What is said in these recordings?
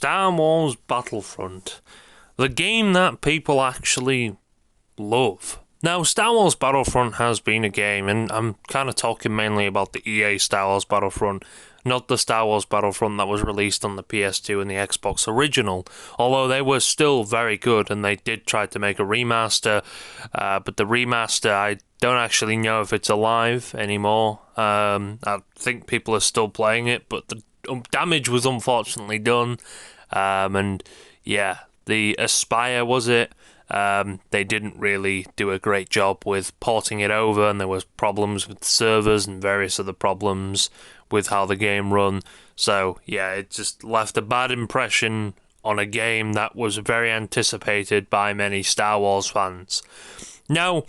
Star Wars Battlefront, the game that people actually love. Now, Star Wars Battlefront has been a game, and I'm kind of talking mainly about the EA Star Wars Battlefront, not the Star Wars Battlefront that was released on the PS2 and the Xbox original, although they were still very good, and they did try to make a remaster, but the remaster, I don't actually know if it's alive anymore. I think people are still playing it, but the damage was unfortunately done, and yeah, the Aspire, was it? They didn't really do a great job with porting it over, and there was problems with servers and various other problems with how the game run. So yeah, it just left a bad impression on a game that was very anticipated by many Star Wars fans. Now,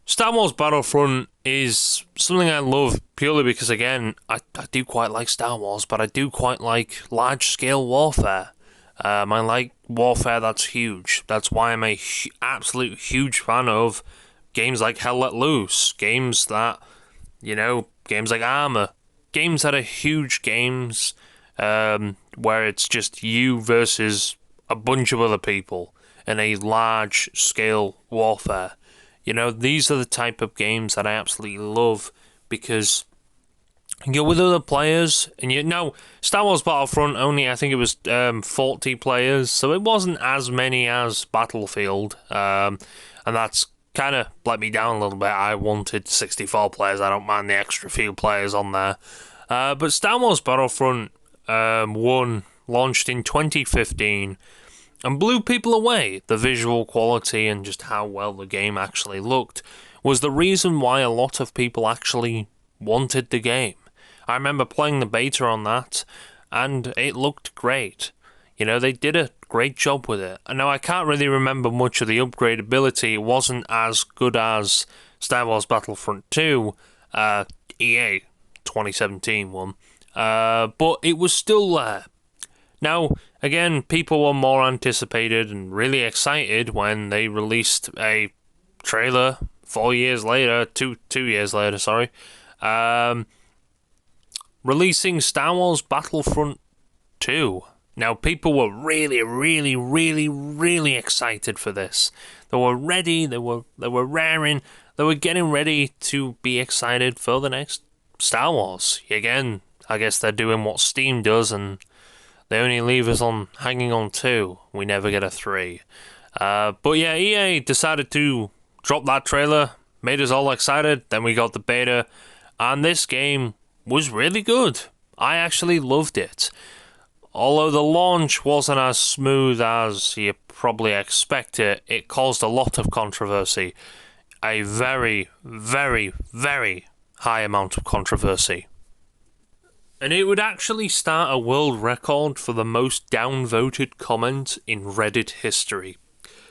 Star Wars Battlefront is something I love purely because, again, I do quite like Star Wars, but I do quite like large-scale warfare. I like warfare that's huge. That's why I'm a absolute huge fan of games like Hell Let Loose, games that, games like Armor, games that are huge games where it's just you versus a bunch of other people in a large-scale warfare. These are the type of games that I absolutely love because you're with other players, and Star Wars Battlefront only, I think it was 40 players, so it wasn't as many as Battlefield, and that's kind of let me down a little bit. I wanted 64 players, I don't mind the extra few players on there, but Star Wars Battlefront 1 launched in 2015, and blew people away. The visual quality and just how well the game actually looked was the reason why a lot of people actually wanted the game. I remember playing the beta on that, and it looked great. They did a great job with it. And now I can't really remember much of the upgradability. It wasn't as good as Star Wars Battlefront 2, EA 2017 one, but it was still there. Now, again, people were more anticipated and really excited when they released a trailer 4 years later, two years later, sorry, releasing Star Wars Battlefront 2. Now, people were really, really, really, really excited for this. They were ready, they were raring, they were getting ready to be excited for the next Star Wars. Again, I guess they're doing what Steam does, and they only leave us hanging on 2. We never get a 3. But yeah, EA decided to drop that trailer, made us all excited, then we got the beta, and this game was really good. I actually loved it. Although the launch wasn't as smooth as you probably expect it caused a lot of controversy. A very, very, very high amount of controversy. And it would actually start a world record for the most downvoted comment in Reddit history.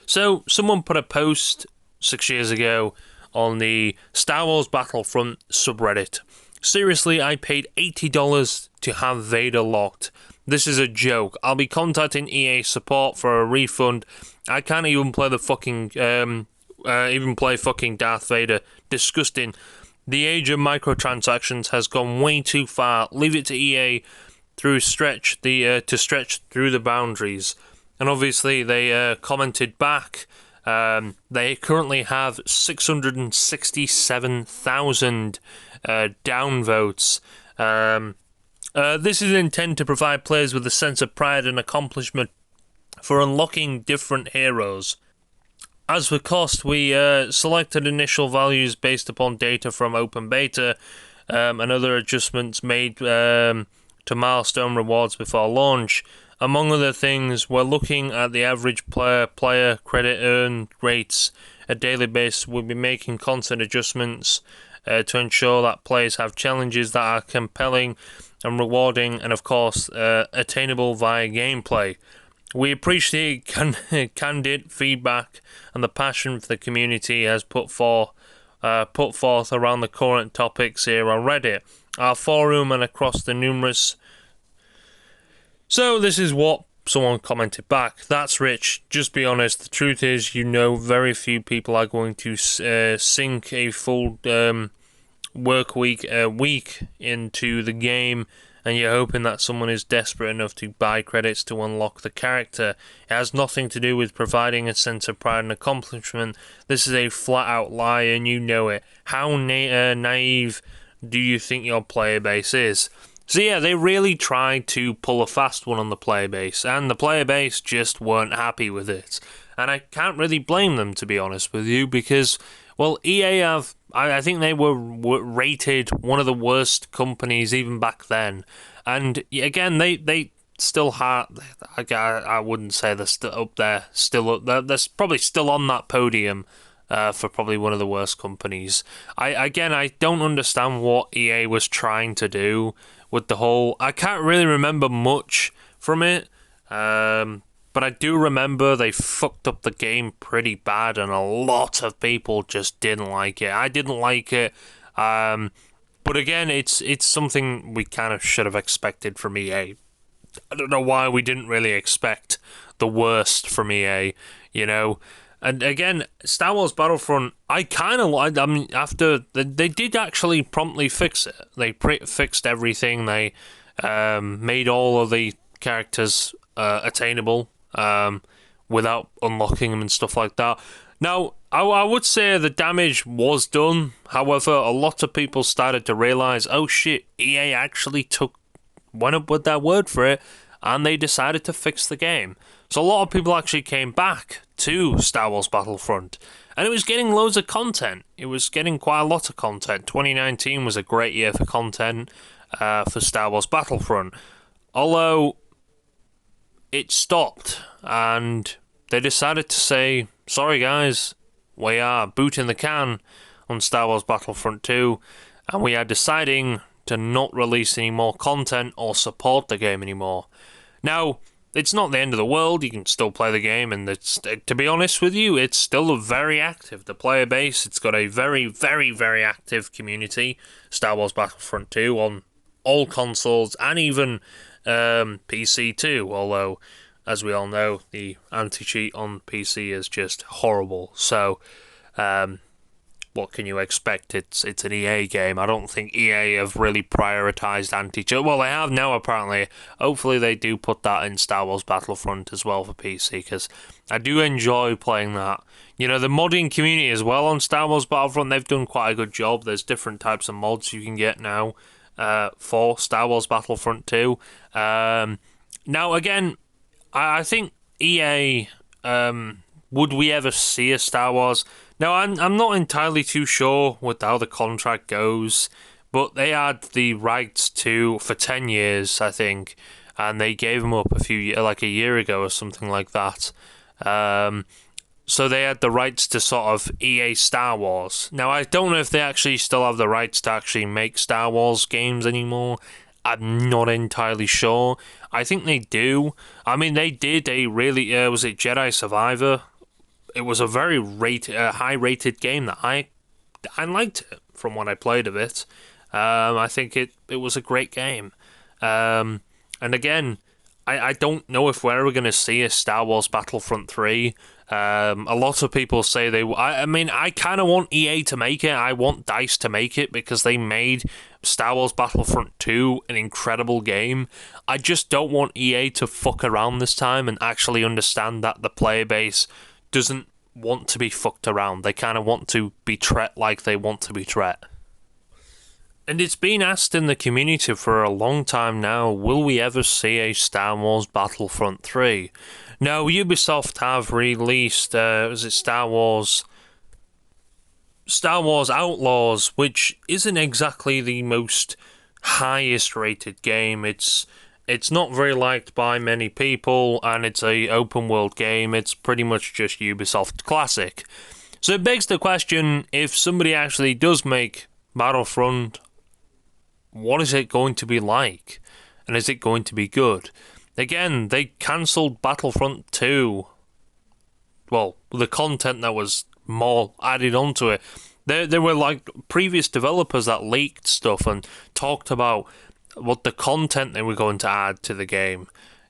So, someone put a post 6 years ago on the Star Wars Battlefront subreddit. Seriously, I paid $80 to have Vader locked. This is a joke. I'll be contacting EA support for a refund. I can't even play the fucking fucking Darth Vader. Disgusting. The age of microtransactions has gone way too far. Leave it to EA to stretch through the boundaries. And obviously they commented back. They currently have 667,000 downvotes. This is intended to provide players with a sense of pride and accomplishment for unlocking different heroes. As for cost, we selected initial values based upon data from open beta and other adjustments made to milestone rewards before launch. Among other things, we're looking at the average player credit earn rates. A daily basis, we'll be making constant adjustments to ensure that players have challenges that are compelling and rewarding, and of course attainable via gameplay. We appreciate candid feedback and the passion for the community has put forth around the current topics here on Reddit, our forum, and across the numerous. So this is what someone commented back. That's rich. Just be honest. The truth is, very few people are going to sink a full work week into the game and you're hoping that someone is desperate enough to buy credits to unlock the character. It has nothing to do with providing a sense of pride and accomplishment. This is a flat-out lie, and you know it. How naive do you think your player base is? So yeah, they really tried to pull a fast one on the player base, and the player base just weren't happy with it. And I can't really blame them, to be honest with you, because, well, EA have... I think they were rated one of the worst companies even back then. And again, they still have... I wouldn't say they're still up there. They're probably still on that podium for probably one of the worst companies. I don't understand what EA was trying to do with the whole... I can't really remember much from it. But I do remember they fucked up the game pretty bad, and a lot of people just didn't like it. I didn't like it. But again, it's something we kind of should have expected from EA. I don't know why we didn't really expect the worst from EA, you know. And again, Star Wars Battlefront, I kind of liked... I mean, after... They did actually promptly fix it. They fixed everything. They made all of the characters attainable without unlocking them and stuff like that. Now, I would say the damage was done. However, a lot of people started to realise, oh shit, EA actually went up with their word for it, and they decided to fix the game. So a lot of people actually came back to Star Wars Battlefront, and it was getting loads of content. It was getting quite a lot of content. 2019 was a great year for content for Star Wars Battlefront. Although it stopped, and they decided to say, sorry guys, we are booting the can on Star Wars Battlefront 2, and we are deciding to not release any more content or support the game anymore. Now, it's not the end of the world. You can still play the game, and to be honest with you, it's still very active. The player base, it's got a very, very, very active community, Star Wars Battlefront 2, on all consoles, and even PC too, although, as we all know, the anti-cheat on PC is just horrible. So, what can you expect? It's an EA game. I don't think EA have really prioritised anti-cheat. Well, they have now, apparently. Hopefully they do put that in Star Wars Battlefront as well for PC, because I do enjoy playing that. You know, the modding community as well on Star Wars Battlefront, they've done quite a good job. There's different types of mods you can get now for Star Wars Battlefront 2. Now, again, I think EA, would we ever see a Star Wars? Now, I'm not entirely too sure with how the contract goes, but they had the rights for 10 years, I think, and they gave them up a year ago or something like that. So they had the rights to sort of EA Star Wars. Now, I don't know if they actually still have the rights to actually make Star Wars games anymore. I'm not entirely sure. I think they do. I mean, they did a really... was it Jedi Survivor? It was a very high-rated game that I liked it from what I played of it. I think it was a great game. And again, I don't know if we're ever going to see a Star Wars Battlefront 3. A lot of people say they... I mean, I kind of want EA to make it. I want DICE to make it because they made Star Wars Battlefront 2 an incredible game. I just don't want EA to fuck around this time and actually understand that the player base doesn't want to be fucked around. They kind of want to be treated like they want to be treated. And it's been asked in the community for a long time now, will we ever see a Star Wars Battlefront 3? Now, Ubisoft have released, Star Wars Outlaws, which isn't exactly the most highest rated game. It's not very liked by many people, and it's a open world game. It's pretty much just Ubisoft classic. So it begs the question, if somebody actually does make Battlefront, what is it going to be like? And is it going to be good? Again, they cancelled Battlefront 2. Well, the content that was more added onto it. There were like previous developers that leaked stuff and talked about what the content they were going to add to the game.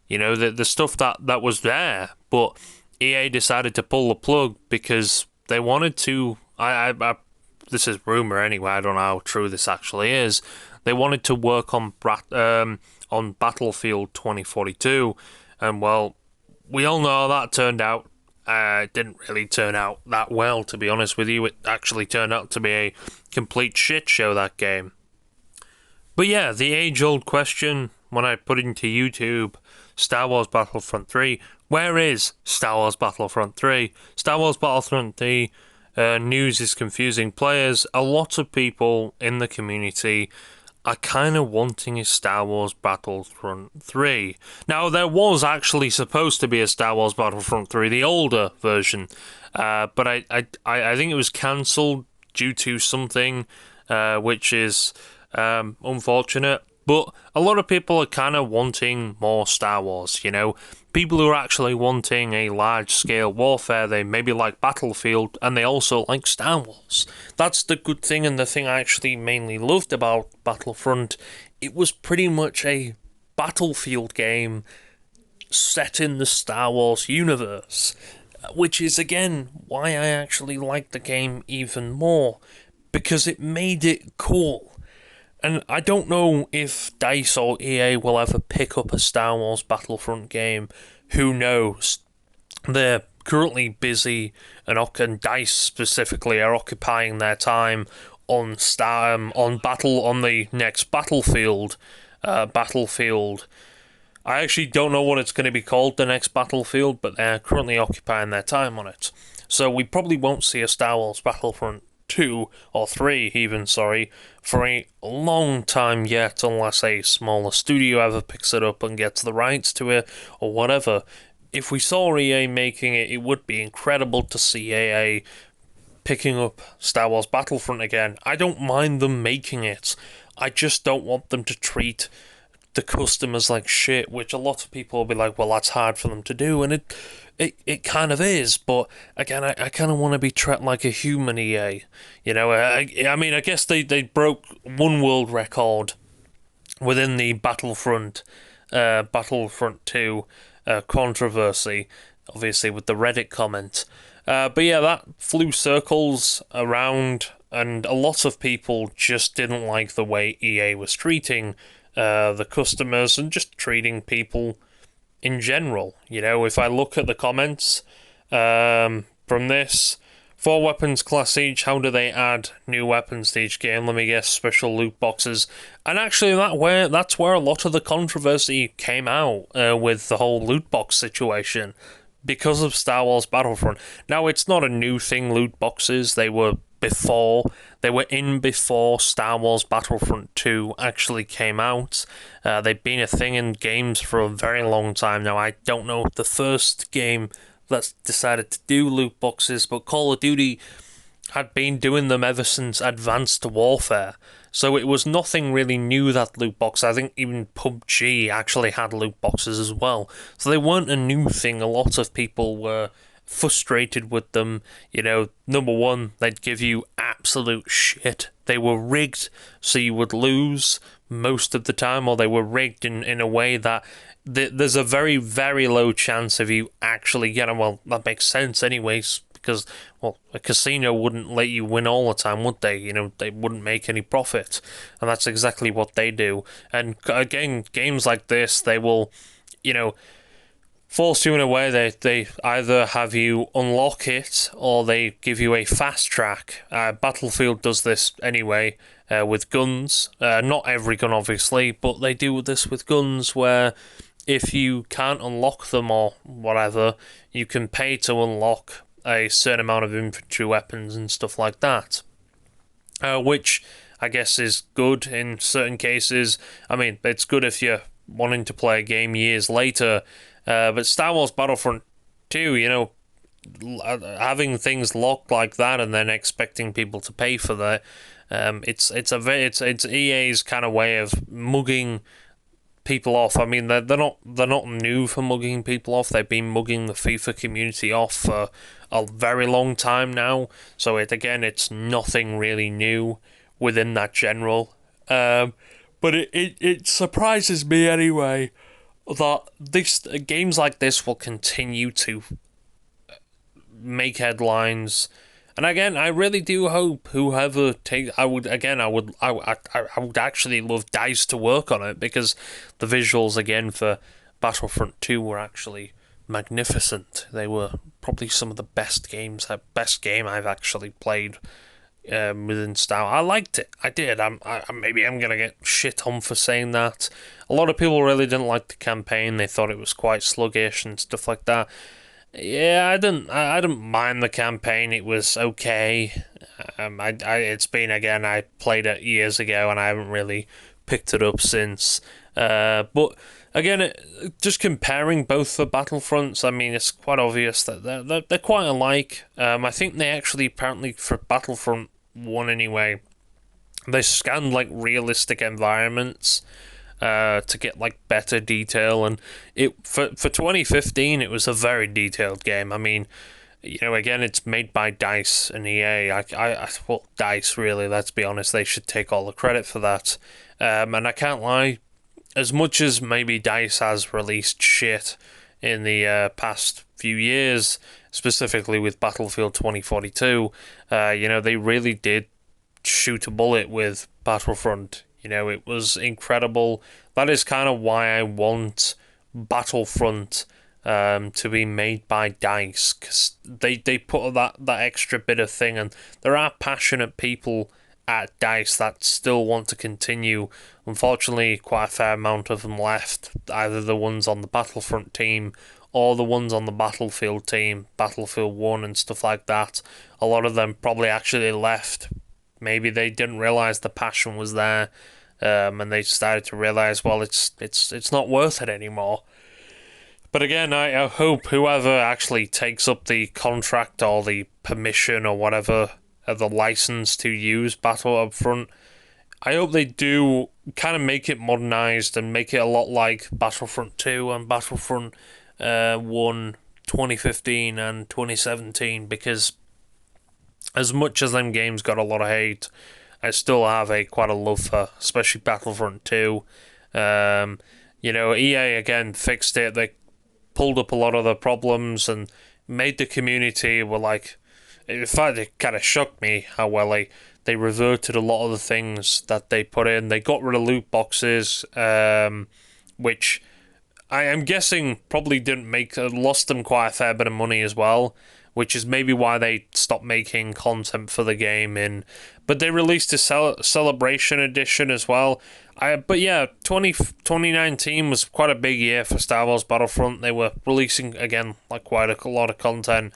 You know, the stuff that was there, but EA decided to pull the plug because they wanted to... this is rumour anyway, I don't know how true this actually is. They wanted to work on Battlefield 2042, and well, we all know how that turned out. It didn't really turn out that well, to be honest with you. It actually turned out to be a complete shit show, that game. But yeah, the age-old question when I put into YouTube Star Wars Battlefront 3, where is Star Wars Battlefront 3? Star Wars Battlefront 3 news is confusing players. A lot of people in the community are kind of wanting a Star Wars Battlefront 3. Now, there was actually supposed to be a Star Wars Battlefront 3, the older version, but I think it was cancelled due to something which is unfortunate. But a lot of people are kind of wanting more Star Wars, you know. People who are actually wanting a large-scale warfare, they maybe like Battlefield, and they also like Star Wars. That's the good thing, and the thing I actually mainly loved about Battlefront. It was pretty much a Battlefield game set in the Star Wars universe, which is, again, why I actually liked the game even more, because it made it cool. And I don't know if DICE or EA will ever pick up a Star Wars Battlefront game. Who knows? They're currently busy, and DICE specifically are occupying their time on the next Battlefield. Battlefield. I actually don't know what it's going to be called, the next Battlefield, but they're currently occupying their time on it. So we probably won't see a Star Wars Battlefront 2 or 3 even, for a long time yet, unless a smaller studio ever picks it up and gets the rights to it or whatever. If we saw EA making it, it would be incredible to see EA picking up Star Wars Battlefront again. I don't mind them making it. I just don't want them to treat the customers like shit, which a lot of people will be like, well, that's hard for them to do, and it kind of is, but again, I kind of want to be treated like a human, EA. You know, I mean, I guess they broke one world record within the Battlefront 2 controversy, obviously with the Reddit comment. But yeah, that flew circles around, and a lot of people just didn't like the way EA was treating the customers and just treating people in general. You know, if I look at the comments from this, 4 weapons class each, how do they add new weapons to each game? Let me guess, special loot boxes. And actually that's where a lot of the controversy came out with the whole loot box situation, because of Star Wars Battlefront. Now, it's not a new thing, loot boxes. They were in before Star Wars Battlefront 2 actually came out. They've been a thing in games for a very long time now. I don't know the first game that's decided to do loot boxes, but Call of Duty had been doing them ever since Advanced Warfare. So it was nothing really new, that loot box. I think even PUBG actually had loot boxes as well. So they weren't a new thing. A lot of people were frustrated with them. You know, number one, they'd give you absolute shit. They were rigged so you would lose most of the time, or they were rigged in a way that there's a very, very low chance of you actually getting. Well, that makes sense anyways, because, well, a casino wouldn't let you win all the time, would they? You know, they wouldn't make any profit, and that's exactly what they do. And again, games like this, they will, you know, force you in a way. They either have you unlock it, or they give you a fast track. Battlefield does this anyway with guns. Not every gun, obviously, but they do this with guns, where if you can't unlock them or whatever, you can pay to unlock a certain amount of infantry weapons and stuff like that. Which I guess is good in certain cases. I mean, it's good if you're wanting to play a game years later. But Star Wars Battlefront 2, you know, having things locked like that and then expecting people to pay for that, it's EA's kind of way of mugging people off. I mean, they're not new for mugging people off. They've been mugging the FIFA community off for a very long time now. So it's nothing really new within that general. But it surprises me anyway that games like this will continue to make headlines And again, I really do hope whoever takes, I would actually love DICE to work on it, because the visuals again for Battlefront 2 were actually magnificent. They were probably some of the best game I've actually played within style. I liked it. I did. Maybe I'm gonna get shit on for saying that. A lot of people really didn't like the campaign. They thought it was quite sluggish and stuff like that. Yeah, I didn't mind the campaign. It was okay. It's been, again, I played it years ago and I haven't really picked it up since. But again, just comparing both the Battlefronts, I mean, it's quite obvious that they're quite alike. I think they actually, apparently for Battlefront 1 anyway, they scanned like realistic environments to get like better detail, and it for 2015 it was a very detailed game. I mean, again, it's made by DICE and EA. Well, DICE, really, let's be honest, they should take all the credit for that. And I can't lie, as much as maybe DICE has released shit in the past few years, specifically with Battlefield 2042, they really did shoot a bullet with Battlefront. It was incredible. That is kind of why I want Battlefront to be made by DICE, because they put that extra bit of thing, and there are passionate people at DICE that still want to continue. Unfortunately, quite a fair amount of them left, either the ones on the Battlefront team or the ones on the Battlefield team, Battlefield 1 and stuff like that. A lot of them probably actually left. Maybe they didn't realise the passion was there, and they started to realise, well, it's not worth it anymore. But again, I hope whoever actually takes up the contract or the permission or whatever, the license to use Battlefront, I hope they do kind of make it modernised and make it a lot like Battlefront 2 and Battlefront 1, 2015 and 2017, because as much as them games got a lot of hate, I still have quite a love for, especially Battlefront 2. EA again fixed it. They pulled up a lot of the problems and made the community were like. In fact, it kind of shocked me how well they reverted a lot of the things that they put in. They got rid of loot boxes, which I am guessing probably lost them quite a fair bit of money as well, which is maybe why they stopped making content for the game. But they released a celebration edition as well. But yeah, 2019 was quite a big year for Star Wars Battlefront. They were releasing, again, like quite a lot of content.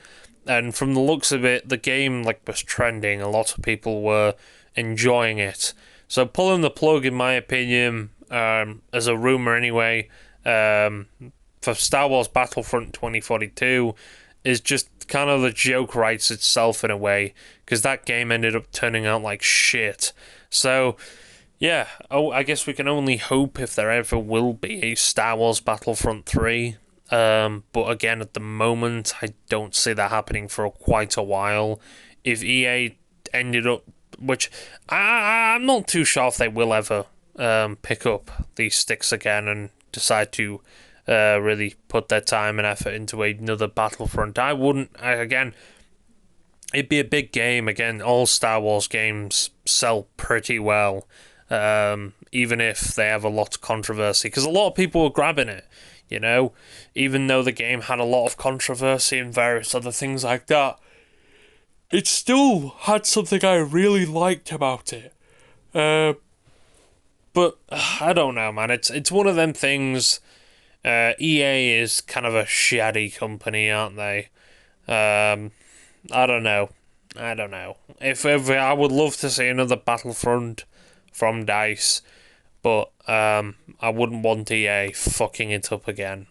And from the looks of it, the game was trending. A lot of people were enjoying it. So pulling the plug, in my opinion, as a rumor anyway, for Star Wars Battlefront 2042 is just kind of the joke writes itself in a way, because that game ended up turning out like shit. So yeah, I guess we can only hope if there ever will be a Star Wars Battlefront 3. But again, at the moment, I don't see that happening for quite a while. If EA ended up, which I'm not too sure if they will ever pick up these sticks again and decide to really put their time and effort into another Battlefront. Again, it'd be a big game. Again, all Star Wars games sell pretty well, even if they have a lot of controversy, because a lot of people were grabbing it. Even though the game had a lot of controversy and various other things like that, it still had something I really liked about it. But I don't know, man. It's one of them things. EA is kind of a shady company, aren't they? I don't know. If I would love to see another Battlefront from DICE. But I wouldn't want EA fucking it up again.